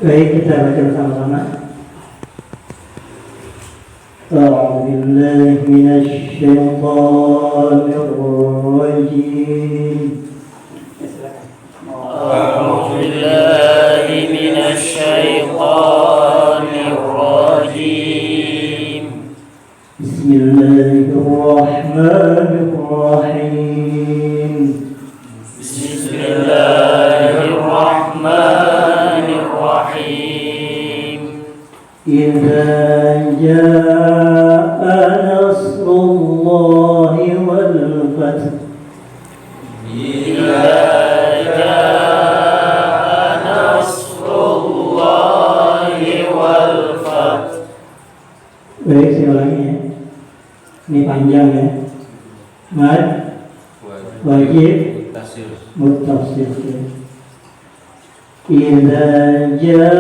Baik, kita baca bersama-sama. أعوذ بالله من الشيطان الرجيم أعوذ بالله من الشيطان الرجيم بسم الله الرحمن الرحيم بسم الله الرحمن الرحيم إذا جاء نصر الله والفتح إذا جاء نصر الله والفتح. Baik, saya ulangi ya. Ini panjang ya. Mad, wajib, muttasil. Idza jaa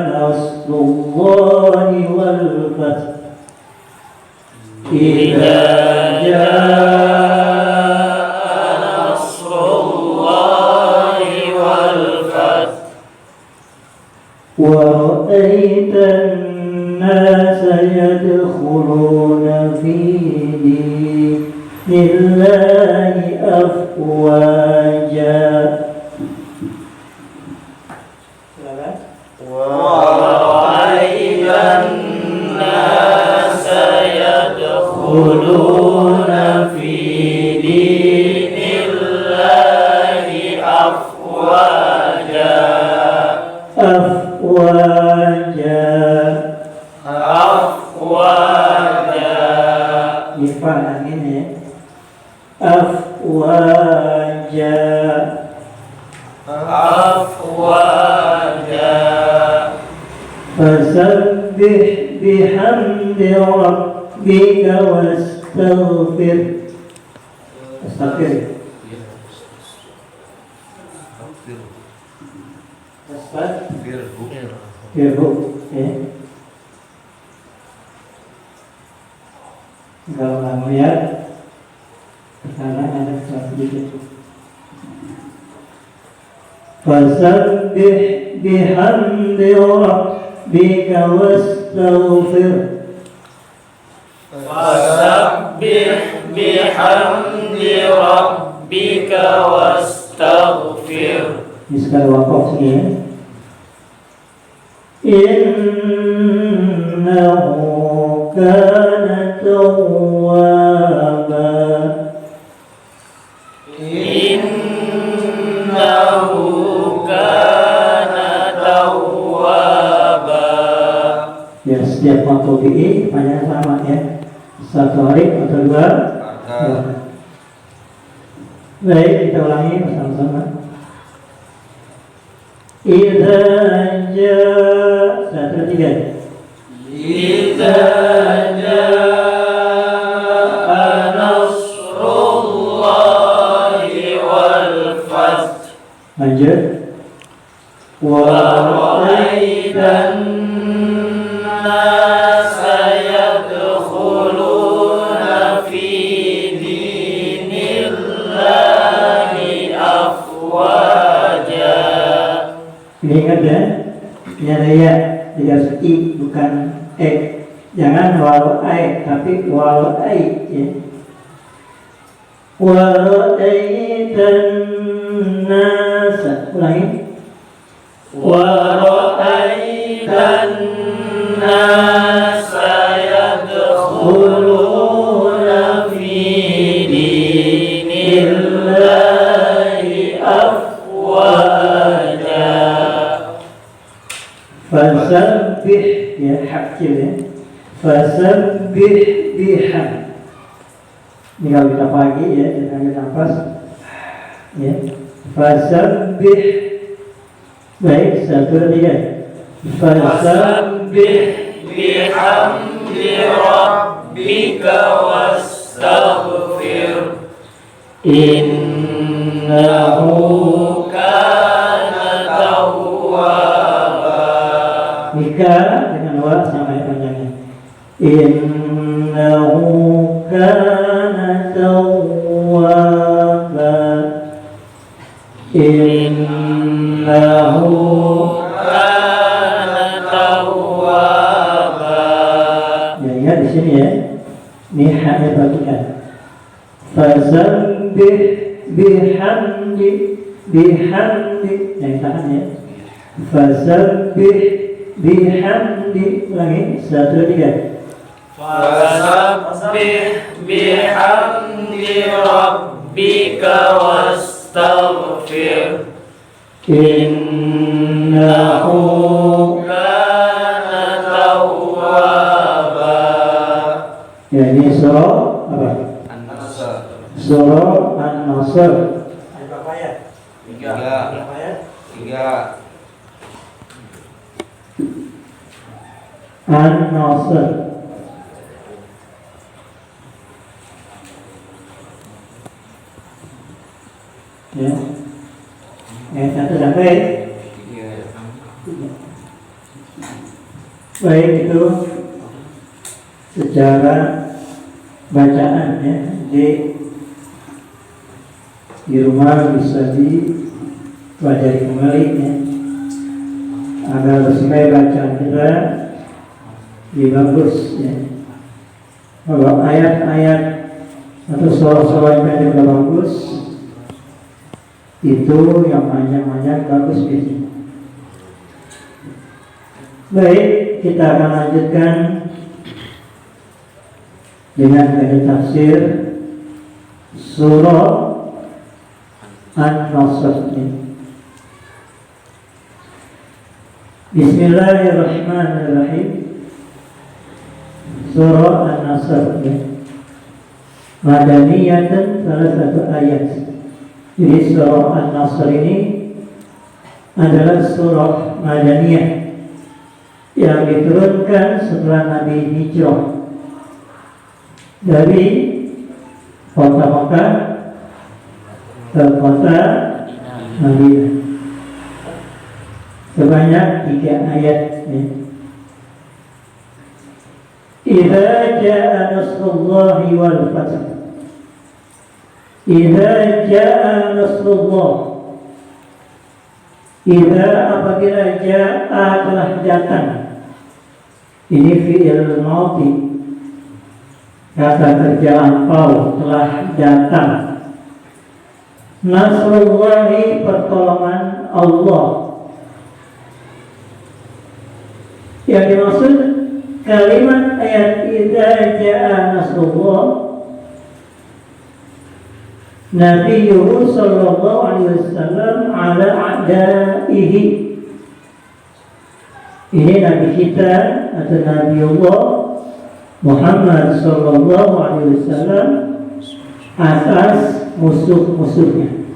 nasrullahi wal fath. Idza jaa nasrullahi wal fath. Wa ra'aitan الناس يدخلون في دين الله أفواجا ورأيت الناس يدخلون في دين الله أفواجا فسبح بحمد ربك واستغفر Kalau kamu lihat karena ada sesuatu sedikit. Fasabbih bihamdi rabbika wastaghfir. Fasabbih bihamdi rabbika wastaghfir. Ini sekali wakaf sini ya. Innahu kana tawwaba. Innahu kana tawwaba. Ya, setiap waktu ini pertanyaan sama ya. Satu hari atau dua. Baik, kita ulangi bersama-sama. Idza jaa, satu tiga. Idza jaa nasrullahi wal fath. Lanjut. Wa ra'aitan nasa yadkhuluna fi dinillahi afwaja. Ini ingat ya, ini ada ya, tidak i bukan e. Jangan walau ai, tapi walau ai ya. Wa ra'aitan nasa, ulangi. Wa ra'aitan nasa yadkhuluna fi dinillahi afwaja. Fasabbih ya, hakil ya. Fasabbih biham. Ini kalau kita pagi ya, kita ambil nafas ya. Fasabbih. Baik, satu tiga. Fasabbih bihamdi rabbika wastaghfir. Innahu kana tawwaba. Mika dengan wa sama yang panjangnya. Innahu kana tawwaba. innahu kana tawwaba. ya, ingat di sini ya, ini haknya bagikan. Fasabbih bihamdi yang tahan ya. Fasabbih bihamdi, ulangi 1, 2, 3. Fasabbih bihamdi rabbika wastaghfir Innahu kana tawwaba. ya, ini surah apa? An-Nasr. Surah An-Nasr. Ada berapa ayat? 3. Berapa ayat? 3. An-Nasr. Ya. Ayat 1 sampai. Baik, itu secara bacaan ya, di rumah bisa dipelajari kembali ya, agar supaya bacaan kita lebih bagus ya. Kalau ayat-ayat atau surah-surah yang pendek bagus, itu yang panjang-panjang bagus biasanya. Baik, kita akan lanjutkan dengan metode tafsir surah An-Nasr. Bismillahirrahmanirrahim. Surah An-Nasr Madaniyatan, salah satu ayat. Jadi surah An-Nasr ini adalah surah Madaniyah yang diturunkan setelah Nabi hijrah dari kota Makkah ke kota Madinah. Sebanyak 3 ayat ya. Idza jaa nasrullahi wal fath. Idza jaa nasrullah. Idza apabila jaa telah datang. Ini fi'il madhi. Kata kerja lampau telah datang. Nasrullahi, pertolongan Allah. Yang dimaksud kalimat ayat idza jaa nasrullah, Nabi sallallahu alaihi wasallam ala a'daihi. Ini Nabi kita atau Nabi Allah Muhammad sallallahu alaihi wasallam atas musuh-musuhnya.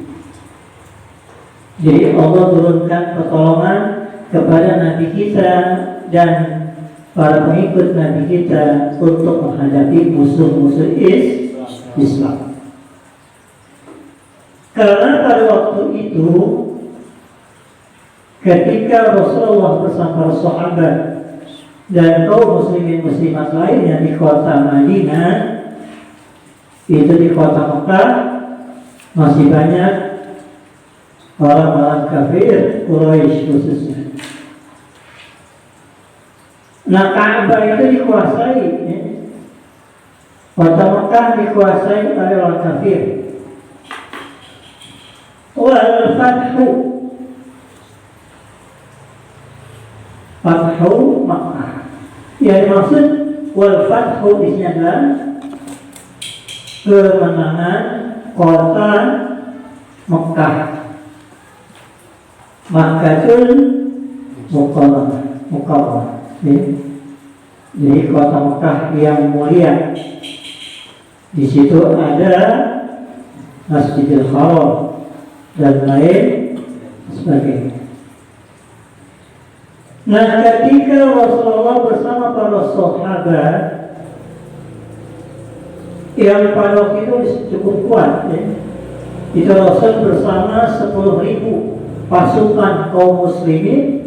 Jadi Allah turunkan pertolongan kepada Nabi kita dan para pengikut Nabi kita untuk menghadapi musuh-musuh Islam. Karena pada waktu itu ketika Rasulullah bersama para sahabat dan kaum muslimin muslimat lainnya di kota Madinah, itu di kota Mekah masih banyak orang-orang kafir Quraisy khususnya. Nah, Ka'bah itu dikuasai ya. Kota Mekah dikuasai oleh orang kafir. Wal fathu, Fathu Makkah. Yang dimaksud wal fathu di sini adalah kemenangan kota Mekah. Makkatul Mukarramah. Jadi kota Mekah yang mulia. Di situ ada Masjidil Haram dan lain sebagainya. Nah, ketika Rasulullah bersama para sahabat yang pada waktu itu cukup kuat ya, itu Rasul bersama 10.000 pasukan kaum muslimin,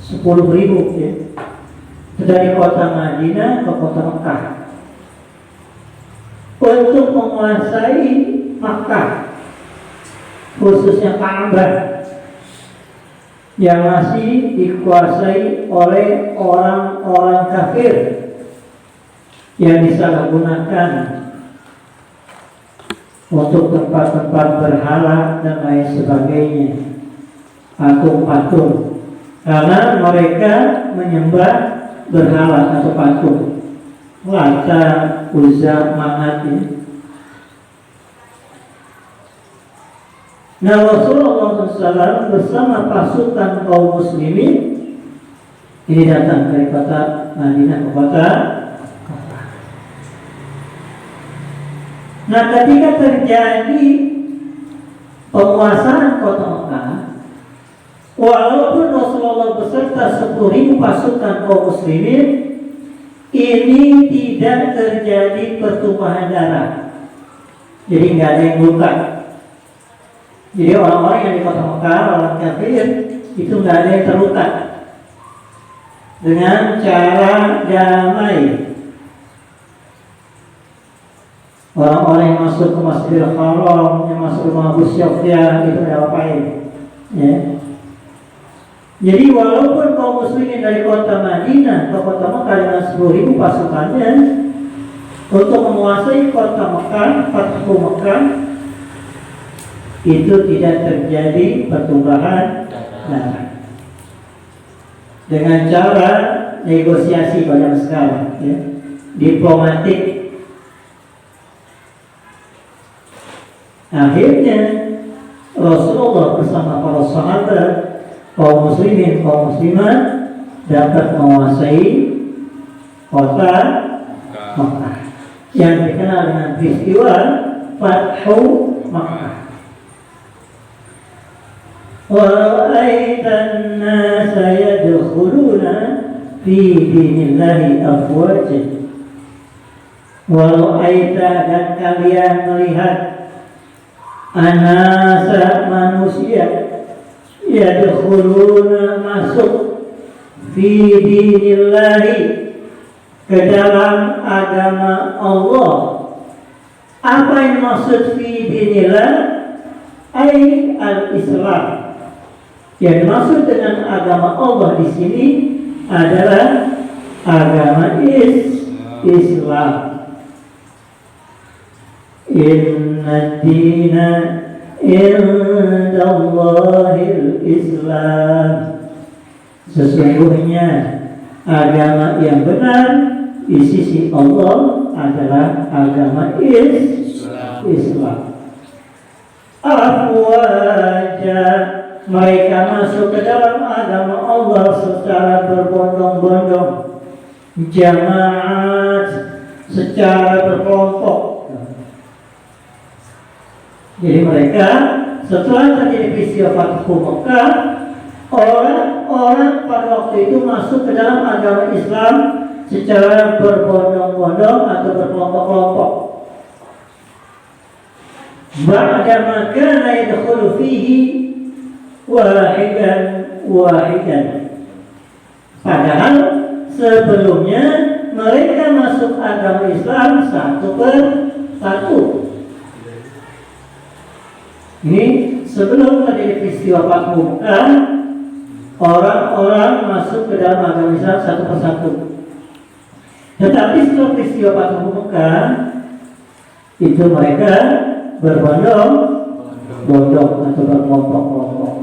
10.000 ya, dari kota Madinah ke kota Mekah untuk menguasai Makkah. khususnya Ka'bah yang masih dikuasai oleh orang-orang kafir yang disalahgunakan untuk tempat-tempat berhala dan lain sebagainya, patung-patung, karena mereka menyembah berhala atau patung, Lata, Uzza, Manat ini. Nah, Rasulullah SAW bersama pasukan kaum muslimin ini datang dari kota Madinah ke kota. Nah, ketika terjadi penguasaan kota Mekah, walaupun Rasulullah beserta 10.000 pasukan kaum muslimin, ini tidak terjadi pertumpahan darah. Jadi nggak ada yang luka. Jadi orang-orang yang di kota Mekah, orang kafir, itu nggak ada yang terluka. Dengan cara damai, orang-orang yang masuk ke Masjidil Haram, yang masuk ke rumah Abu Sufyan, itu nggak apain. Ya. Jadi walaupun kaum muslimin dari kota Madinah ke kota Mekah dengan 10.000 pasukannya untuk menguasai kota Mekah, Fathu Mekah, itu tidak terjadi pertumpahan darah. Dengan cara negosiasi pada sekarang, ya, diplomatik. Akhirnya Rasulullah bersama para sahabat, kaum muslimin, kaum muslimat dapat menguasai kota Makkah yang dikenal dengan peristiwa Fathu Makkah. Wa ra'aitan nasa yadkhuluna fi dinillahi afwajan. Wa ra'aita, dan kalian melihat anasa manusia yadkhuluna, masuk fi dinillahi, ke dalam agama Allah. Apa yang maksud fi dinillah? Ay al-Islam. Yang dimaksud dengan agama Allah di sini adalah agama Islam. Inna dina indallahil Islam. Sesungguhnya agama yang benar di sisi Allah adalah agama Islam. Afwaja, mereka masuk ke dalam agama Allah secara berbondong-bondong, jamaat, secara berkelompok. Jadi mereka setelah terjadi peristiwa Fathu Mekah, orang-orang pada waktu itu masuk ke dalam agama Islam secara berbondong-bondong atau berkelompok-kelompok. Ba'da kana yadkhulu fihi wahidan. Padahal sebelumnya mereka masuk agama Islam satu per satu. Ini sebelum terjadi peristiwa Fathu Mekah, orang-orang masuk ke dalam agama Islam satu per satu. Tetapi setelah peristiwa Fathu Mekah, itu mereka berbondong-bondong atau berkelompok-kelompok.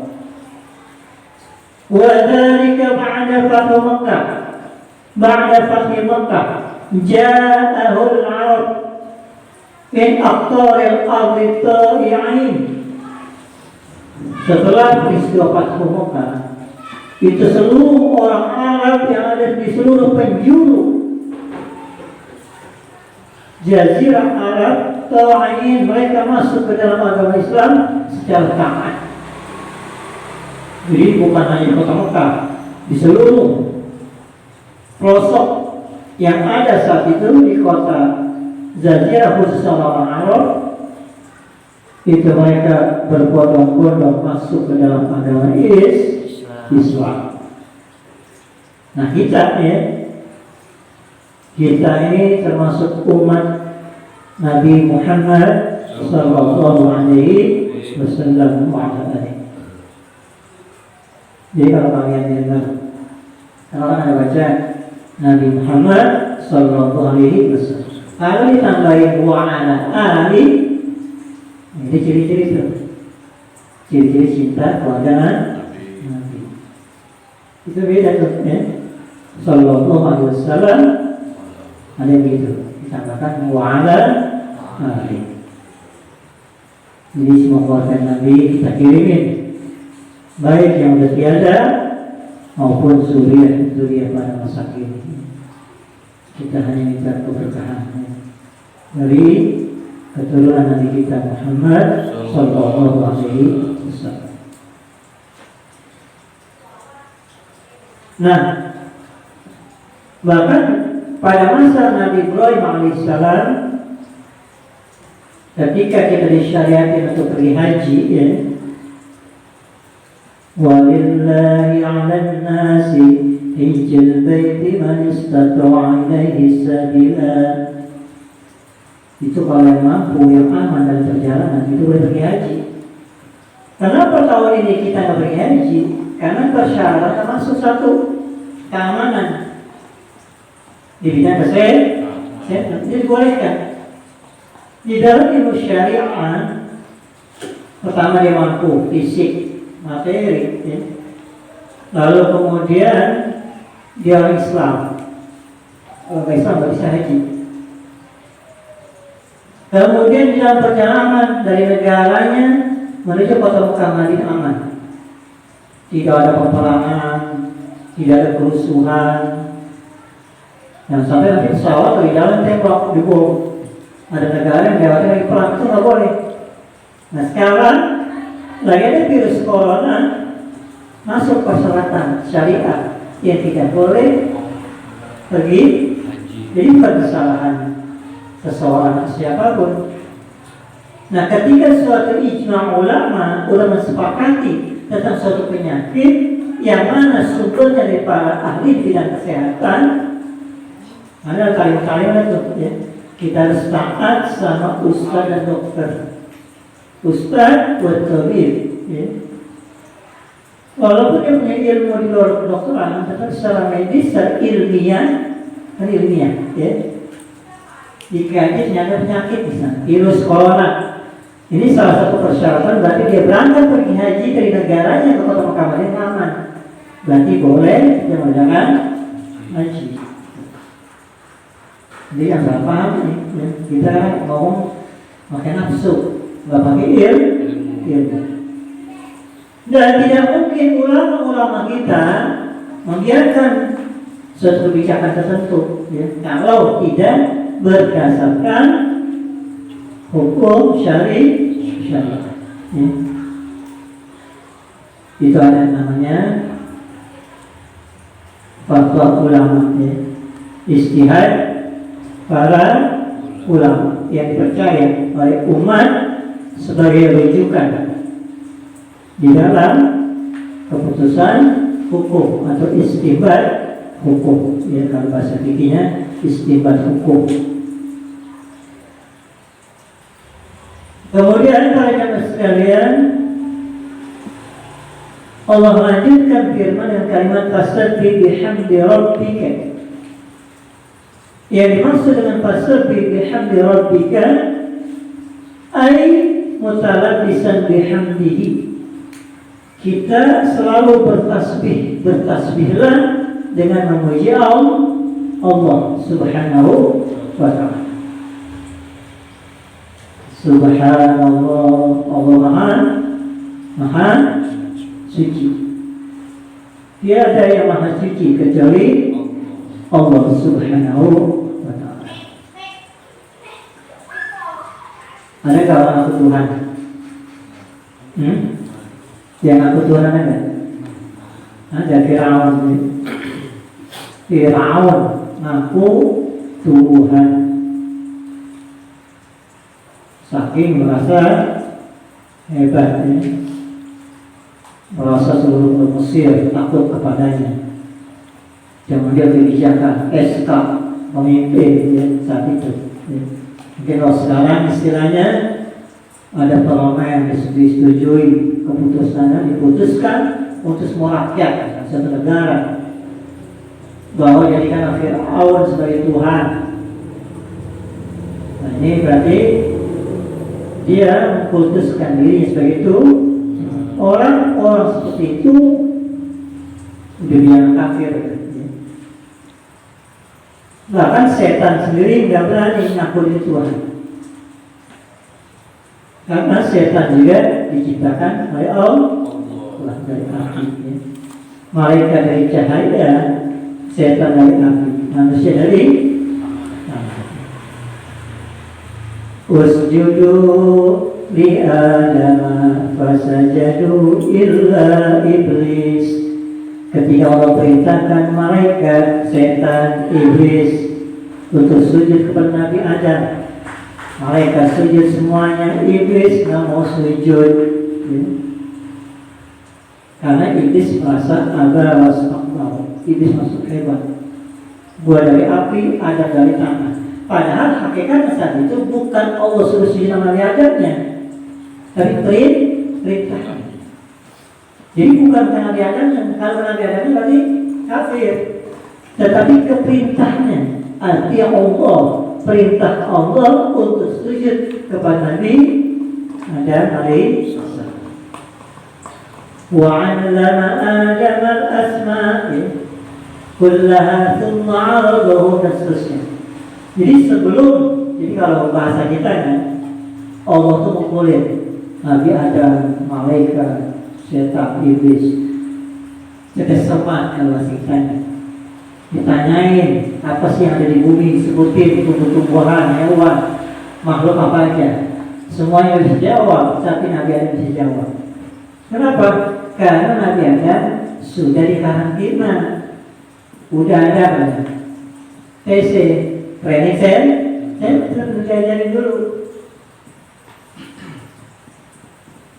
Wa dzalika ba'da Fathu Mekah. Ba'da Fathu Mekah, ja'ahul 'arab min aqtaril ardi ta'i'in. Setelah peristiwa Fathu Mekah, itu seluruh orang Arab yang ada di seluruh penjuru Jazirah Arab ta'in, mereka masuk ke dalam agama Islam secara taat. Jadi bukan hanya di kota Mekah, di seluruh pelosok yang ada saat itu di kota Jazirah, khusus orang Arab, itu mereka berbondong-bondong masuk ke dalam agama Islam. Nah, kita ini termasuk umat Nabi Muhammad sallallahu alaihi wasallam wa ala alihi. Jadi kalau kalian dengar, kalau Anda baca Nabi Muhammad sallallahu alaihi wasallam, kalau ditambahin wa ala ali, ini ciri-ciri itu. Ciri-ciri cinta kepada Nabi. Itu beda tuh ya. Sallallahu alaihi wasallam ada gitu. Ditambahkan wa ala ali. Jadi semua keluarga Nabi kita kirimin, baik yang sudah tiada maupun zuriat pada masa kini. Kita hanya minta keberkahan dari keturunan Nabi kita Muhammad sallallahu alaihi wasallam. Nah, bahkan pada masa Nabi Ibrahim alaihissalam, ketika kita disyariatkan untuk pergi haji, ya, walillahi 'alan nasi hijjal baiti man istata'a ilaihi sabila. Itu kalau yang mampu, yang aman dalam perjalanan itu boleh pergi haji. Kenapa tahun ini kita nggak pergi haji? Karena persyaratan termasuk satu keamanan di bidang kesehatan. Jadi bolehkan di dalam ilmu syariah, pertama dia mampu fisik, materi, ya. Lalu kemudian dia orang Islam. Kalau Islam nggak bisa haji. Kemudian di dalam perjalanan dari negaranya menuju kota Mekah Madinah aman. Tidak ada peperangan, tidak ada kerusuhan. Dan sampai nanti pesawat di dalam tembok dibom. Ada negara yang lewatnya lagi perang, itu nggak boleh. Nah sekarang lagi ada virus corona masuk persyaratan syariah yang tidak boleh pergi. Jadi bukan kesalahan seseorang siapapun. Nah ketika suatu ijma ulama sepakati tentang suatu penyakit yang mana sumbernya dari para ahli bidang kesehatan, mana kalimat-kalimat itu ya, kita harus taat sama ustaz dan dokter. Ustaz buat tabib, ya. Walaupun dia punya ilmu di luar kedokteran, tetapi secara medis, secara ilmiah, ya. Jika dia ternyata penyakit misalnya virus corona, ini salah satu persyaratan berarti dia berangkat pergi haji dari negaranya ke kota Mekah Madinah aman. Berarti boleh dia mengerjakan haji. Jadi yang nggak paham nih, ya, kita ngomong pakai nafsu, nggak pakai ilmu. Dan tidak mungkin ulama-ulama kita membiarkan suatu kebijakan tertentu, ya, kalau tidak berdasarkan hukum syariah. Ya. Itu ada namanya fatwa ulama, ya. Ijtihad para ulama yang dipercaya oleh umat sebagai rujukan di dalam keputusan hukum atau istinbat hukum, ya, kalau bahasa fikihnya istinbat hukum. Kemudian para jemaah sekalian, Allah melanjutkan firman dengan kalimat fasabbih bihamdi rabbika. Yang dimaksud dengan fasabbih bihamdi rabbika ay mutalabbisan bihamdihi. Kita selalu bertasbihlah dengan memuji Allah Subhanahu wa ta'ala. Subhanallah, Allah maha suci. Tiada yang maha suci kecuali Allah Subhanahu wa ta'ala. Adakah orang aku Tuhan? Yang aku Tuhan ada? Ada Fir'aun. Fir'aun ngaku Tuhan. Saking merasa hebat, ya. Merasa seluruh Mesir takut kepadanya. Kemudian kebijakan SK pemimpin, ya, saat itu, ya. Mungkin kalau sekarang istilahnya ada parlemen disetujui, keputusannya diputuskan untuk semua rakyat satu negara bahwa jadikan Fir'aun sebagai Tuhan. Nah, ini berarti dia mengkultuskan dirinya sebagai itu. Orang-orang seperti itu dibilang kafir. Bahkan setan sendiri nggak berani mengaku diri Tuhan, karena setan juga diciptakan oleh Allah dari api. Malaikat dari cahaya, setan dari api, manusia dari usjudu li Adam fasajadu illa iblis. Ketika Allah perintahkan malaikat, setan, iblis untuk sujud kepada Nabi Adam, malaikat sujud semuanya, iblis nggak mau sujud, karena iblis merasa ada wasfakbar. Iblis masuk hebat, gua dari api, Adam dari tanah. Padahal hakikatnya saat itu bukan Allah suruh sujud sama Nabi Adamnya, tapi perintah. Jadi bukan karena Nabi Adamnya, kalau Nabi Adamnya berarti kafir, tetapi keperintahnya, artinya Allah, perintah Allah untuk sujud kepada Nabi Adam alaihi salam. Wa 'allama Adam al-asma'a kullaha thumma 'aradahu, dan seterusnya. Jadi kalau bahasa kita kan, Allah itu mengkulit Nabi Adam, malaikat, setan, iblis, kesemat kalau bahasa kita. Ditanyain apa sih yang ada di bumi, sebutin tumbuh-tumbuhan, hewan, makhluk apa aja, semuanya bisa jawab, tapi Nabi Adam bisa jawab. Kenapa? Karena Nabi Adam sudah dikarantina, udah ada TC, training saya belajarin dulu.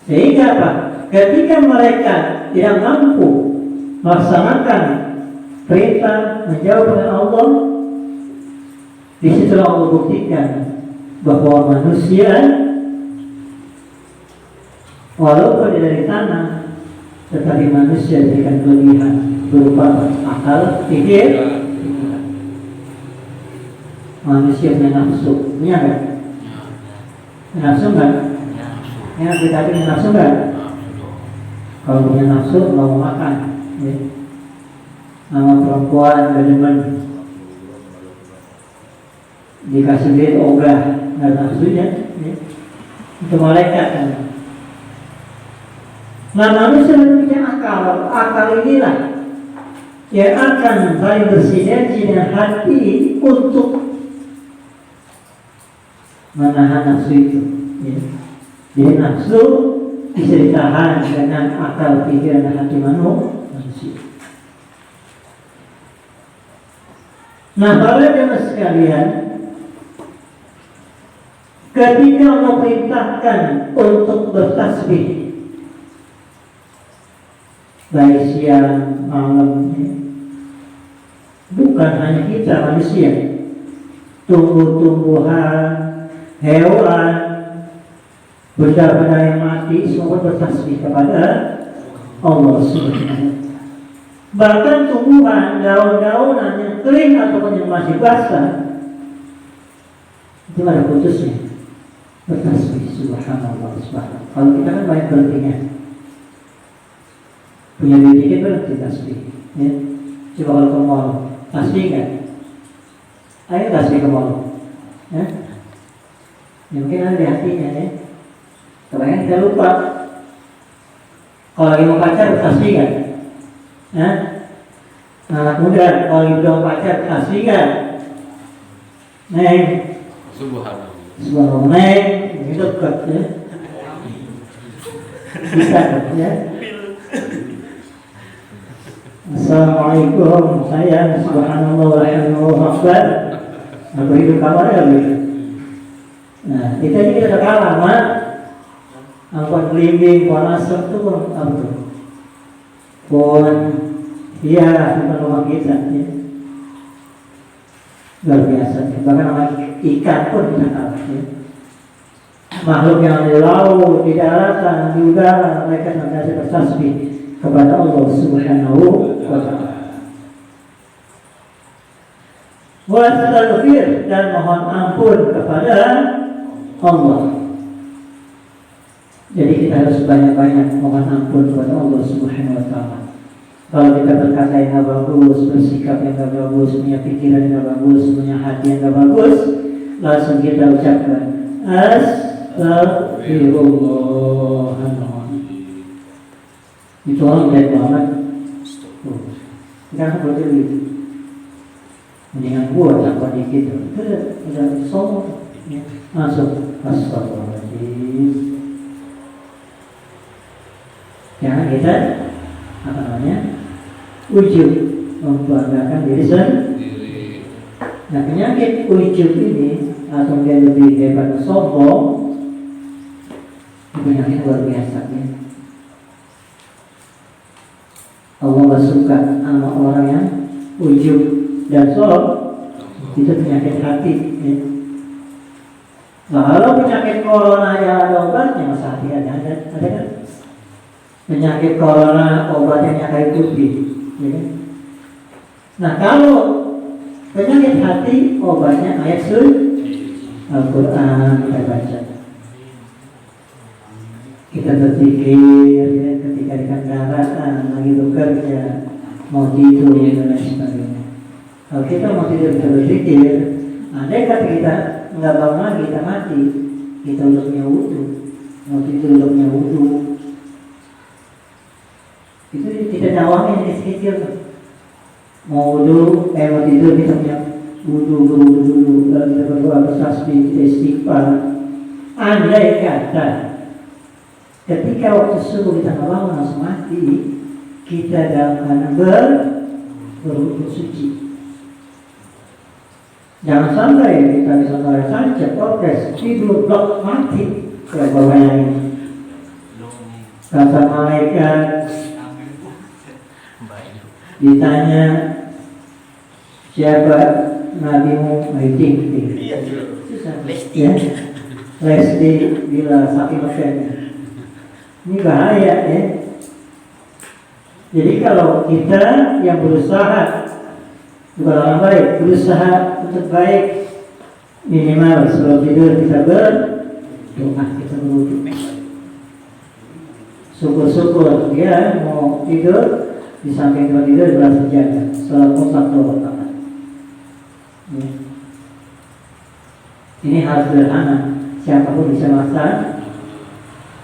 Sehingga apa? Ketika mereka tidak mampu melaksanakan perintah menjawab perintah Allah, di situ Allah buktikan bahwa manusia walaupun dia dari tanah, tetapi manusia diberikan kelebihan berupa akal, pikir. Manusia punya nafsu, punya nggak? Nafsu nggak? Ya, kita punya nafsu nggak? Kalau punya nafsu nggak mau makan, ya. Nama perempuan demen dikasih duit ogah, nggak nafsunya, ya. Itu malaikat kan. Nah, manusia punya akal inilah yang akan saling bersinergi dengan hati untuk menahan nafsu itu, ya. Jadi nafsu bisa ditahan dengan akal, pikiran, dan hati manusia. Nah, para jemaah sekalian, ketika Allah perintahkan untuk bertasbih baik siang malam, bukan hanya kita manusia, tumbuh-tumbuhan, hewan, benda-benda yang mati semua bertasbih kepada Allah Subhanahu. Bahkan tumbuhan, daun-daunan yang kering ataupun yang masih basah, itu ada putusnya bertasbih Subhanallah. Kalau kita kan banyak berhentinya, punya duit dikit berhenti tasbih, ya. Coba kalau ke mall, tasbih kan? Ayo tasbih ke mall, ya. Ya, mungkin ada di hatinya, ya. Kebanyakan kita lupa. Kalau lagi mau pacar tasbih kan? Ya? Anak muda kalau lagi mau pacar tasbih kan? Neng, Subhanallah, neng, ini dekat, ya. Bisa, ya. Assalamualaikum, saya Subhanallah walhamdulillah akbar. Aku hidup kamar ya, gitu. Nah, kita ini udah kalah, mak. Angkot belimbing, pohon asap itu apa tuh? Pohon, iya, bukan rumah kita, ya. Luar biasa, ya. Bahkan nama ikan pun kita kalah, ya. makhluk yang di laut, di daratan, di udara, mereka senantiasa bertasbih kepada Allah Subhanahu wa Ta'ala. Wastaghfir, dan mohon ampun kepada Allah. Jadi kita harus banyak-banyak mohon ampun kepada Allah Subhanahu wa Ta'ala. Kalau kita berkata yang gak bagus, bersikap yang gak bagus, punya pikiran yang gak bagus, punya hati yang gak bagus, langsung kita ucapkan Astaghfirullahaladzim. Itu orang baik banget. Jangan berdiri. Mendingan gua cakap dikit. Udah sombong. Langsung Astagfirullahaladzim. Jangan kita ujub, membanggakan diri sendiri. Nah, penyakit ujub ini atau dia lebih hebat sombong, penyakit luar biasa ya. Allah gak suka sama orang yang ujub dan sombong. Itu penyakit hati ya. Nah, kalau penyakit corona aja ada obatnya, masa hati ada kan? Penyakit corona obatnya kayu putih ya kan? Nah, kalau penyakit hati obatnya ayat suci Al-Quran kita baca. Kita berpikir ya, ketika di kendaraan lagi bekerja, mau tidur dan lain sebagainya. Kalau kita mau tidur kita berpikir, andai kata kita nggak bangun lagi, kita mati, kita udah punya wudu, mau tidur udah punya wudu. Itu kita jawabnya dari kecil. Mau wudu, mau tidur kita punya wudu dulu, lalu kita berdoa, bertasbih, kita istighfar. Andai kata ketika waktu subuh kita nggak bangun langsung mati, kita dalam keadaan berwudu suci. Jangan sampai kita bisa saja progres tidur blok mati ke bawahnya ini. Kata malaikat ditanya siapa nabimu, waiting ya, Lesti bila saking makannya. Ini bahaya ya. Jadi kalau kita yang berusaha bukan orang baik, berusaha untuk baik, minimal sebelum tidur kita berdoa, kita berwudu. Syukur-syukur dia mau tidur di samping tempat tidur belas sejadah, salat mutlak rakaat. Ini harus sederhana, siapapun bisa melaksanakan.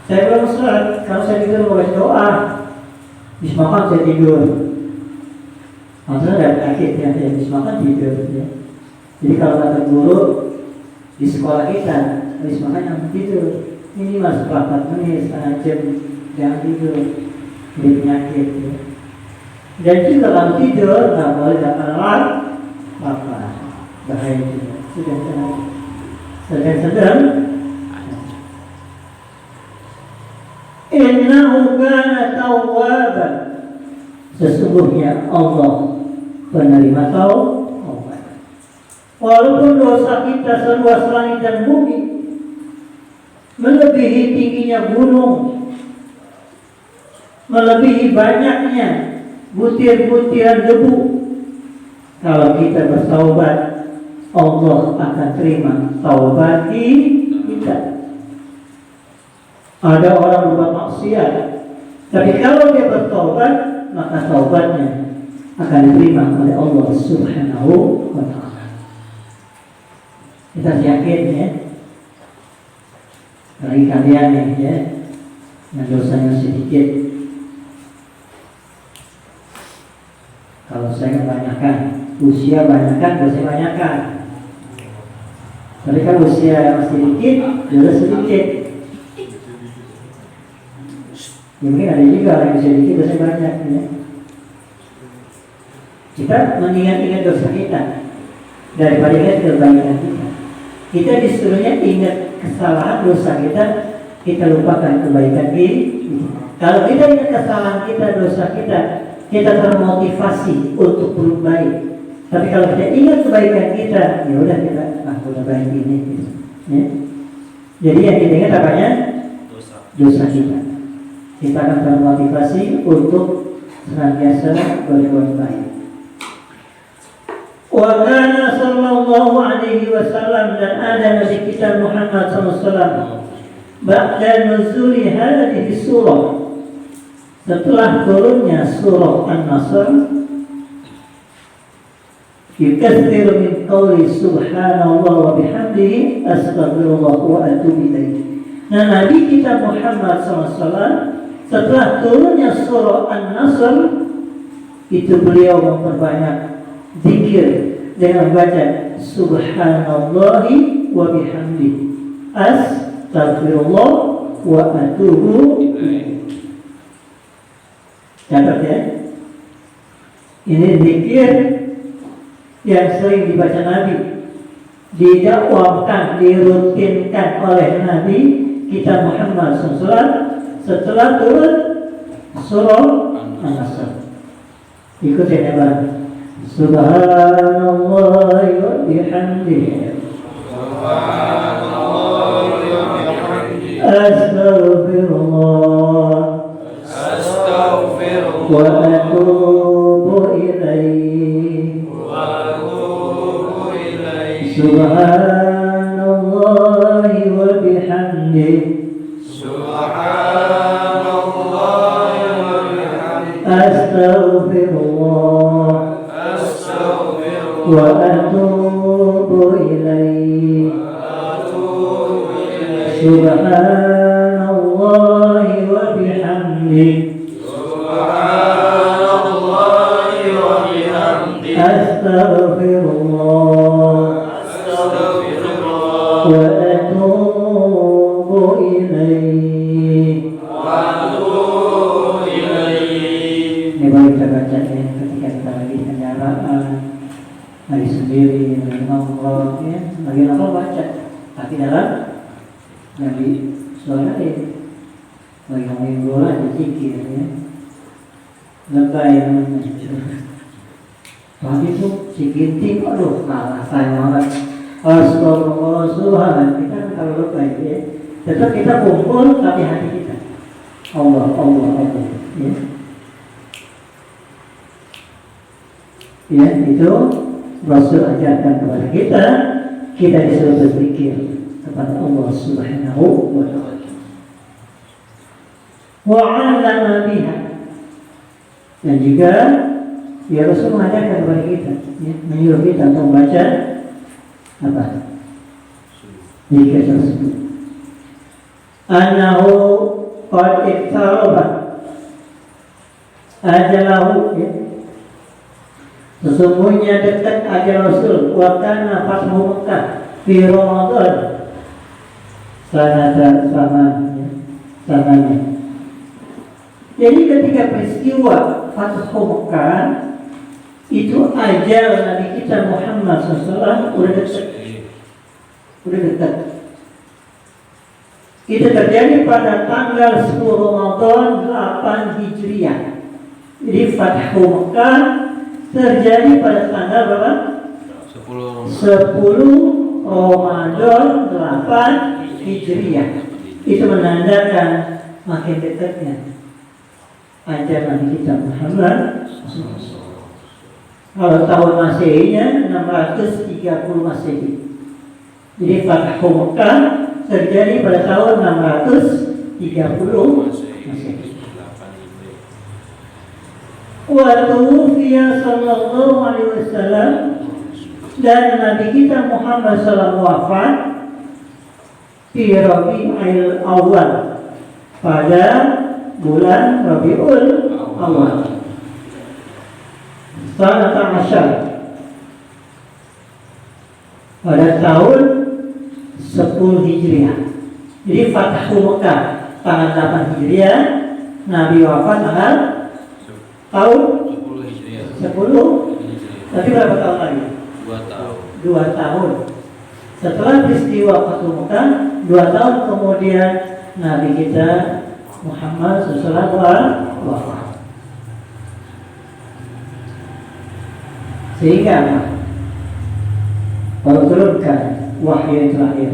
Saya belum sholat, kalau saya tidur mau baca doa, habis makan saya tidur. Maksudnya ada penyakit ya, habis makan tidur ya. Jadi kalau kata guru di sekolah kita, habis makan yang tidur, minimal 4 menit, setengah jam, jangan tidur. Jadi penyakit ya. Dan juga kalau tidur nggak boleh dapat apa bahaya juga. Sedang Innahu kana tawwaban, sesungguhnya Allah penerima taubat. Walaupun dosa kita seluas langit dan bumi, melebihi tingginya gunung, melebihi banyaknya butir-butiran debu, kalau kita bertaubat, Allah akan terima taubat kita. Ada orang berbuat maksiat, tapi kalau dia bertaubat, maka taubatnya akan diterima oleh Allah Subhanahu wa Ta'ala. Kita yakin ya, bagi kalian ya, yang dosanya sedikit. Kalau saya kebanyakan, usia banyakkan, dosa banyakkan. Tapi kalau usia masih sedikit, dosa sedikit. Ya, mungkin ada juga orang yang bisa sedikit, dosa banyak ya. Kita mengingat-ingat dosa kita daripada ingat kebaikan kita. Kita disuruhnya ingat kesalahan dosa kita, kita lupakan kebaikan kita. Kalau kita ingat kesalahan kita, dosa kita termotivasi untuk berbuat baik. Tapi kalau kita ingat kebaikan kita, ya udah kita udah baik ini gitu. Ya. Jadi yang kita ingat apanya? Dosa kita. Kita akan termotivasi untuk senantiasa berbuat baik. Wa kana sallallahu alaihi wasallam, dan ada Nabi kita Muhammad sallallahu alaihi wasallam ba'da nuzuli hadhihi surah, setelah turunnya surah An-Nasr, yukatsiru min qawli subhanallah wa bihamdihi astaghfirullah wa atubu ilaih. Nah, Nabi kita Muhammad SAW setelah turunnya surah An-Nasr itu beliau memperbanyak zikir dengan baca subhanallahi wa bihamdihi astaghfirullah wa atubu ilaih. Catat ya. Ini zikir yang sering dibaca Nabi, didakwahkan, dirutinkan oleh Nabi kita Muhammad SAW setelah turun surah An-Nasr. Ikutin ya Bang. Subhanallah wa bihamdihi astaghfirullah wa atubu ilaih. Subhanallah wa bihamdihi astaghfirullah wa atubu ilaih. Subhanallah wa bihamdihi astaghfirullah wa atubu ilaih. Ini baru kita baca ya, ketika kita lagi kendaraan, lagi sendiri, lagi nongkrong ya, lagi nongkrong baca. Tapi dalam lagi suara lagi ngomongin bola aja zikir ya, lebay namanya. Tapi itu si ginting, aduh kalah saya banget. Astagfirullahaladzim. Kita kalau lebay ya, tetap kita kumpul tapi hati kita Allah ya. Ya, itu Rasul ajarkan kepada kita. Kita disuruh berzikir kepada Allah Subhanahu wa ta'ala. Wa 'allama biha, dan juga ya Rasul mengajarkan kepada kita ya, menyuruh kita untuk membaca apa? Zikir tersebut. Annahu qad iqtaraba ajalahu ya. Sesungguhnya dekat ajal Rasul, wa kana fathu Makkah fi Ramadan sananya. Jadi ketika peristiwa Fathu Makkah itu ajal Nabi kita Muhammad SAW udah dekat. Itu terjadi pada tanggal 10 Ramadan 8 Hijriah. Jadi Fathu Makkah terjadi pada tanggal berapa? 10 Ramadan 8 Hijriah. Itu menandakan makin dekatnya ajal Nabi kita Muhammad. Kalau tahun Masehinya 630 Masehi. Jadi Fathu Makkah terjadi pada tahun 630 Masehi. Wa tuwfiya sallallahu alaihi wasallam, dan Nabi kita Muhammad SAW wafat di Rabiul Awal, pada bulan Rabiul Awal sanata asyar, pada tahun 10 Hijriah. Jadi Fathu Makkah tanggal 8 Hijriah, Nabi wafat tanggal tahun 10. Tapi berapa tahun lagi? 2 tahun. Setelah peristiwa Fathu Makkah, 2 tahun kemudian Nabi kita Muhammad SAW wafat. Sehingga baru turunkan wahyu yang terakhir.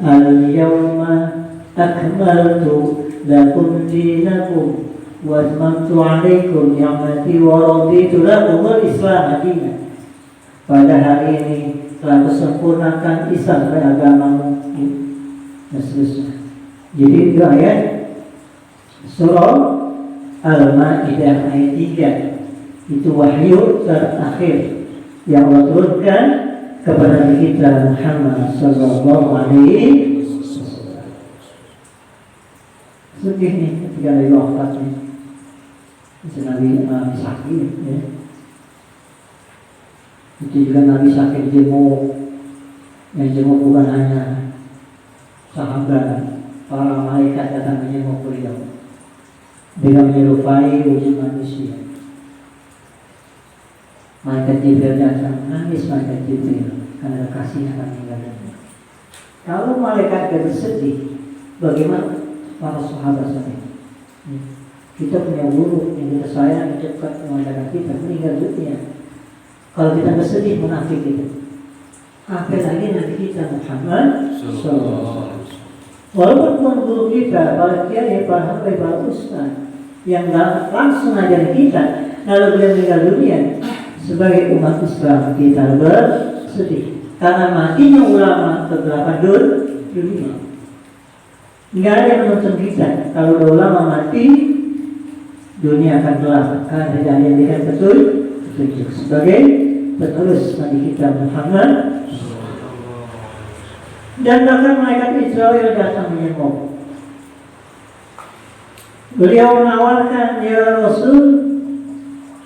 al-yawma akmaltu lakum dinakum wa atmamtu alaikum ni'mati wa raditu lakumul Islam dinan. Pada hari ini telah kusempurnakan Islam sebagai agamamu dan seterusnya. Jadi itu ayat surah Al-Ma'idah ayat 3. Itu wahyu terakhir yang Allah turunkan kepada kita Muhammad sallallahu alaihi wasallam. Sedih nih ketika Nabi wafat nih. Nabi sakit ya. Itu juga Nabi sakit jenguk. Yang jenguk bukan hanya sahabat, para malaikat datang menjenguk beliau dengan menyerupai wujud manusia. Malaikat Jibril datang, nangis malaikat Jibril karena kasihnya akan meninggalkannya. Kalau malaikat bersedih, bagaimana para sahabat saat ini? Kita punya guru yang kita sayang, dekat dengan kita meninggal dunia. Kalau kita bersedih, munafik kita. Apalagi nanti kita Muhammad sallallahu. Walaupun guru kita, para kiai, para hamba, para ustaz yang langsung ajar kita, lalu beliau meninggal dunia, sebagai umat Islam kita bersedih karena matinya ulama beberapa dunia. Nggak ada yang menonton kita. Kalau ada ulama mati, dunia akan gelap karena tidak ada yang diberikan petunjuk sebagai penerus Nabi kita Muhammad. Dan bahkan malaikat Israel datang menyembuh. Beliau menawarkan, ya Rasul,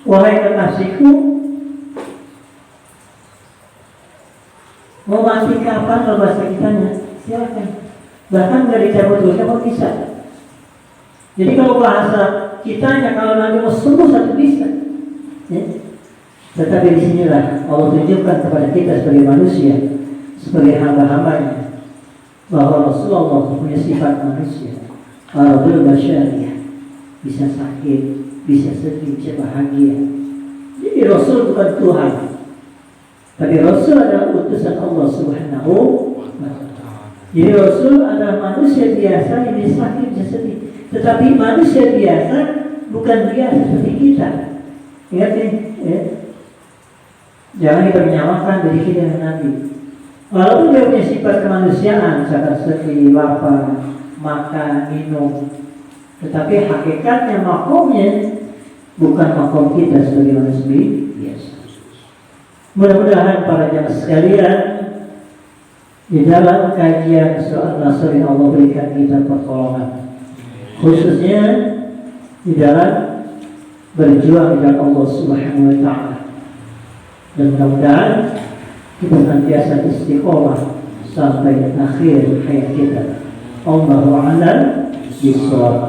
wahai kekasihku, mau mati kapan? Kalau bahasa kitanya, silakan. Bahkan nggak dicabut dosa kok bisa. Jadi kalau bahasa kitanya, kalau Nabi mau sembuh satu bisa. Ya. Tetapi di sinilah Allah tunjukkan kepada kita sebagai manusia, sebagai hamba-hambanya, bahwa Rasulullah punya sifat manusia. Al-Rasul Basyariah, bisa sakit, bisa sedih, bisa bahagia. Jadi Rasul bukan Tuhan, tapi Rasul adalah utusan Allah Subhanahu wa Ta'ala. Jadi Rasul adalah manusia biasa yang bisa sakit, bisa sedih. Tetapi manusia biasa bukan biasa seperti kita. Ingat nih, ya? Jangan kita menyamakan diri kita dengan Nabi. Walaupun dia punya sifat kemanusiaan, misalkan sedih, lapar, makan, minum, tetapi hakikatnya makomnya bukan makom kita sebagai manusia biasa. Mudah-mudahan para jamaah sekalian, di dalam kajian soal Nasr yang Allah berikan kita pertolongan, khususnya di dalam berjuang dengan Allah Subhanahu wa Ta'ala. Dan mudah-mudahan kita senantiasa istiqomah sampai akhir hayat kita. Allahu a'lam bishawab.